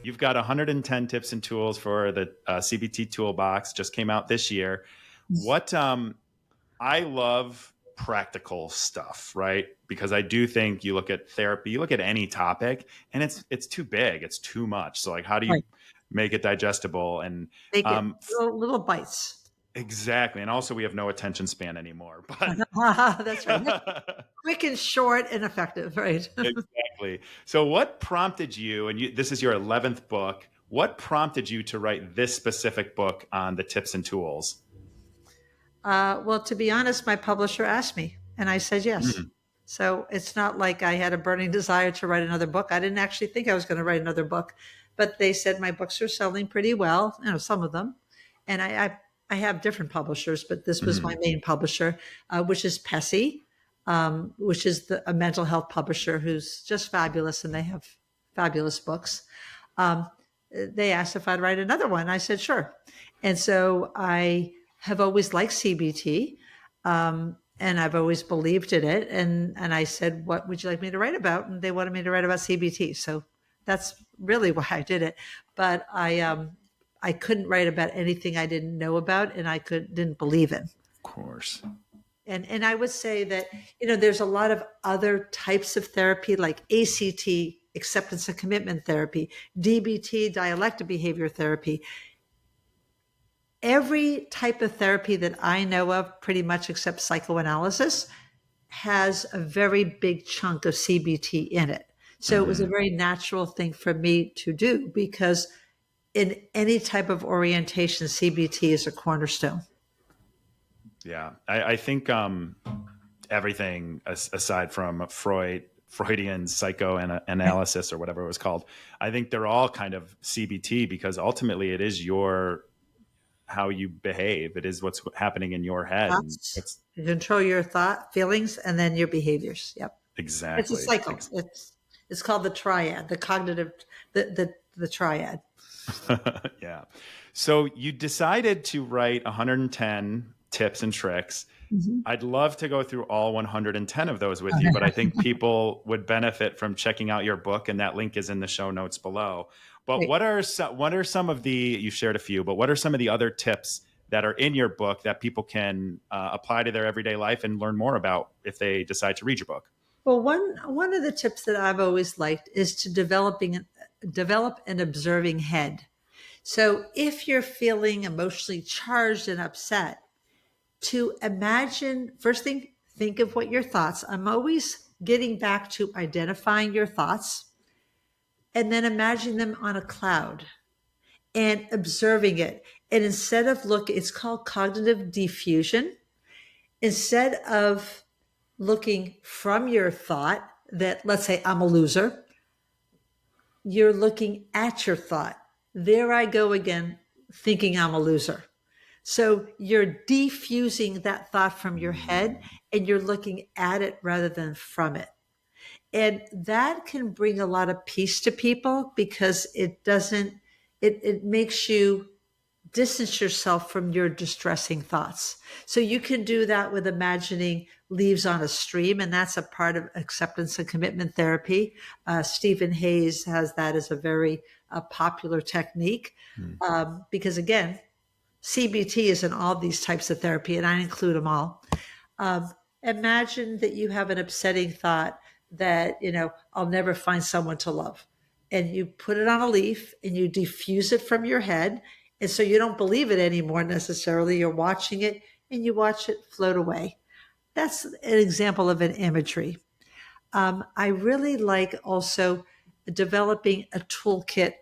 you've got 110 tips and tools for the CBT toolbox, just came out this year. What I love practical stuff, right? Because I do think you look at therapy, you look at any topic, and it's too big, it's too much. So like, how do you Right. make it digestible? And Make it um, little bites. exactly. And also, we have no attention span anymore. But That's right. Quick and short and effective, right? exactly. So, what prompted you? And this is your 11th book. What prompted you to write this specific book on the tips and tools? Well, to be honest, my publisher asked me, and I said yes. Mm, So it's not like I had a burning desire to write another book. I didn't actually think I was going to write another book, but they said my books are selling pretty well, some of them. And I have different publishers, but this was my mm, main publisher, which is Pessy, which is a mental health publisher who's just fabulous, and they have fabulous books. Um, they asked if I'd write another one. I said, sure. And so I have always liked CBT. And I've always believed in it. And I said, what would you like me to write about? And they wanted me to write about CBT. So that's really why I did it. But I couldn't write about anything I didn't know about and didn't believe in. of course. And I would say that, there's a lot of other types of therapy like ACT, acceptance and commitment therapy, DBT, dialectic behavior therapy. Every type of therapy that I know of, pretty much except psychoanalysis, has a very big chunk of CBT in it. So it was a very natural thing for me to do because in any type of orientation, CBT is a cornerstone. Yeah, I think everything aside from Freudian psychoanalysis or whatever it was called, I think they're all kind of CBT because ultimately it is how you behave. It is what's happening in your head. Thoughts, you control your feelings, and then your behaviors. Yep, it's a Exactly. cycle. It's called the triad, the cognitive, the triad. Yeah. So you decided to write 110 tips and tricks. Mm-hmm. I'd love to go through all 110 of those with you, but I think people would benefit from checking out your book, and that link is in the show notes below. But Great. what are some of you shared a few, but what are some of the other tips that are in your book that people can apply to their everyday life and learn more about if they decide to read your book? Well, one of the tips that I've always liked is to develop an observing head. So if you're feeling emotionally charged and upset, to imagine, first thing, think of what your thoughts. I'm always getting back to identifying your thoughts and then imagine them on a cloud and observing it. And instead of it's called cognitive diffusion. Instead of looking from your thought that, let's say, I'm a loser, you're looking at your thought. There I go again, thinking I'm a loser. So you're defusing that thought from your head and you're looking at it rather than from it. And that can bring a lot of peace to people because it makes you distance yourself from your distressing thoughts. So you can do that with imagining leaves on a stream, and that's a part of acceptance and commitment therapy. Stephen Hayes has that as a very popular technique because, again, CBT is in all these types of therapy, and I include them all. Imagine that you have an upsetting thought that, I'll never find someone to love. And you put it on a leaf and you diffuse it from your head. And so you don't believe it anymore necessarily. You're watching it and you watch it float away. That's an example of an imagery. I really like also developing a toolkit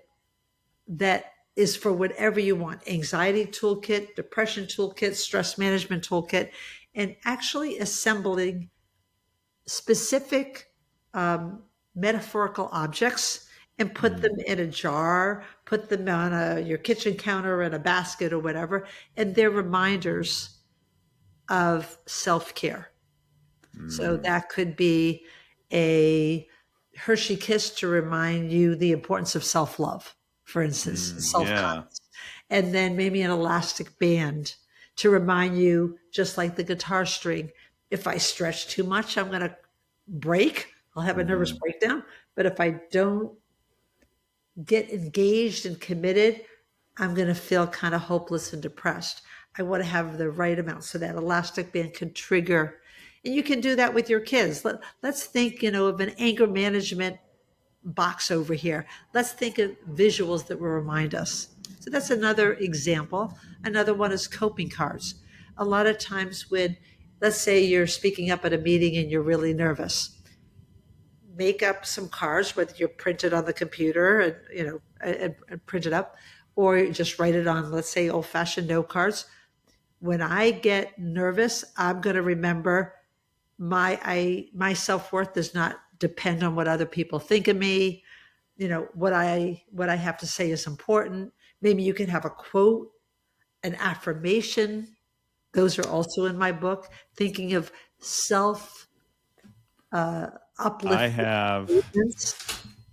that is for whatever you want. Anxiety toolkit, depression toolkit, stress management toolkit, and actually assembling specific metaphorical objects and put them in a jar, put them on your kitchen counter in a basket or whatever, and they're reminders of self-care. So that could be a Hershey kiss to remind you the importance of self-love, for instance, self-kindness. And then maybe an elastic band to remind you, just like the guitar string, if I stretch too much, I'm going to break. I'll have a nervous breakdown. But if I don't get engaged and committed, I'm going to feel kind of hopeless and depressed. I want to have the right amount so that elastic band can trigger. And you can do that with your kids. Let's think, of an anger management box over here. Let's think of visuals that will remind us. So that's another example. Another one is coping cards. A lot of times when, let's say you're speaking up at a meeting and you're really nervous, make up some cards, whether you're printed on the computer and, and print it up, or just write it on, let's say, old fashioned note cards. When I get nervous, I'm going to remember my self-worth does not depend on what other people think of me. What I have to say is important. Maybe you can have a quote, an affirmation. Those are also in my book. Thinking of self I uplifting have statements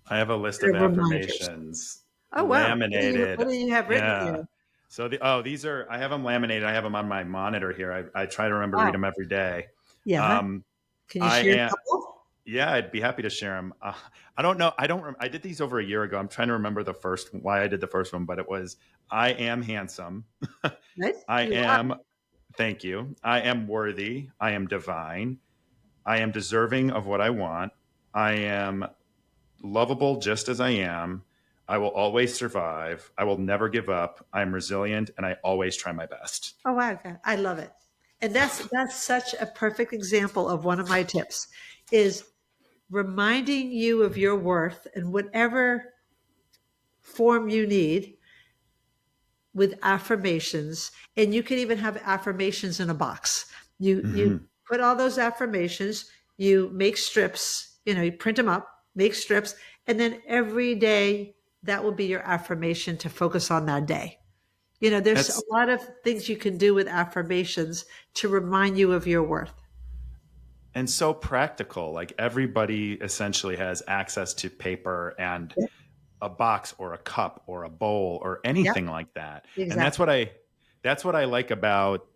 I have a list and of reminders. affirmations Oh wow! laminated. What do you have written Yeah. here? So these are, I have them laminated. I have them on my monitor here. I try to remember to read Wow. them every day. Yeah. Um, Can you I share a am, couple? yeah, I'd be happy to share them. I don't know. I did these over a year ago. I'm trying to remember why I did the first one, but it was, I am handsome. Right? I You are. am, thank you. I am worthy. I am divine. I am deserving of what I want. I am lovable just as I am. I will always survive. I will never give up. I'm resilient and I always try my best. Oh wow, okay. I love it. And that's such a perfect example of one of my tips is reminding you of your worth in whatever form you need with affirmations. And you can even have affirmations in a box. You Mhm. put all those affirmations, you make strips, you print them up, make strips, and then every day that will be your affirmation to focus on that day. There's a That's lot of things you can do with affirmations to remind you of your worth. and so practical. Like everybody essentially has access to paper and Yep. a box or a cup or a bowl or Yep. anything like that. And Exactly. that's what I like about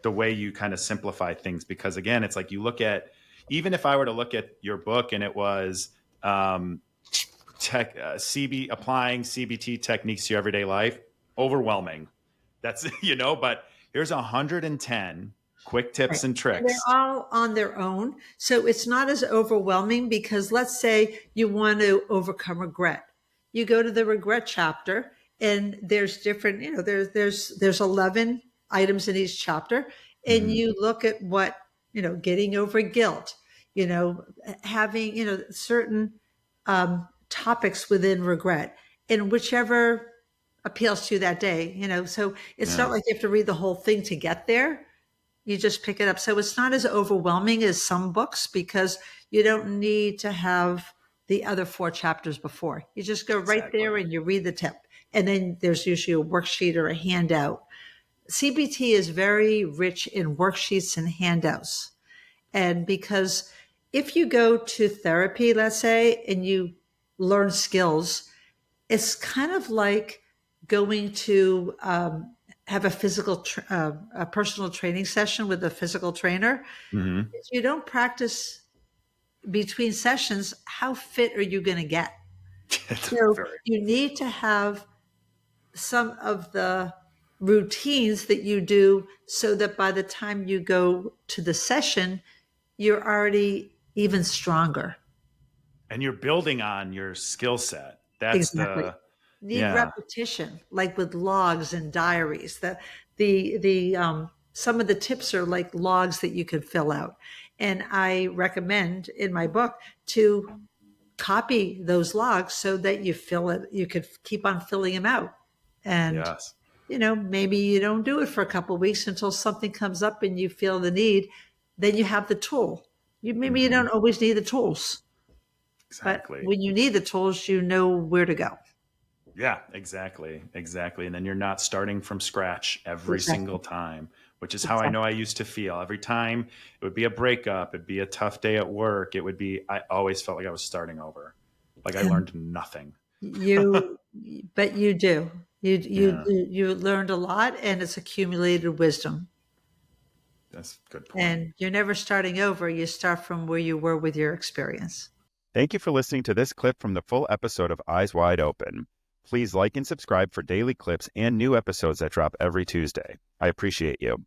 the way you kind of simplify things, because again, it's like you look at, even if I were to look at your book and it was um, applying CBT techniques to your everyday life, overwhelming. That's but here's 110 quick Right. tips and And they're tricks. all on their own. So it's not as overwhelming because let's say you want to overcome regret. You go to the regret chapter and there's different, there's 11 items in each chapter and Mhm. you look at what, getting over guilt, you know, having, certain topics within regret and whichever appeals to you that day, so it's not Yeah. like you have to read the whole thing to get there. You just pick it up. So it's not as overwhelming as some books because you don't need to have the other four chapters before. You just go right Exactly. there and you read the tip. And then there's usually a worksheet or a handout. CBT is very rich in worksheets and handouts. And because if you go to therapy, let's say, and you learn skills, it's kind of like going to have a personal training session with a physical trainer. Hmm. If you don't practice between sessions, how fit are you going to get? So Very. you need to have some of the routines that you do so that by the time you go to the session, you're already even stronger. And you're building on your skill set. That's Exactly. the Need yeah. repetition, like with logs and diaries. The some of the tips are like logs that you could fill out. And I recommend in my book to copy those logs so that you could keep on filling them out. And Yes. maybe you don't do it for a couple of weeks until something comes up and you feel the need. Then you have the tool. Maybe you Hmm. don't always need the tools, but Exactly. when you need the tools, you know where to go. Yeah, exactly. Exactly. And then you're not starting from scratch every single Exactly. time, which is how I know Exactly. I used to feel. Every time it would be a breakup, it'd be a tough day at work. I always felt like I was starting over. Like I learned nothing. You, but you do. Yeah, You learned a lot, and it's accumulated wisdom. that's a good point. And you're never starting over. You start from where you were with your experience. Thank you for listening to this clip from the full episode of Eyes Wide Open. Please like and subscribe for daily clips and new episodes that drop every Tuesday. I appreciate you.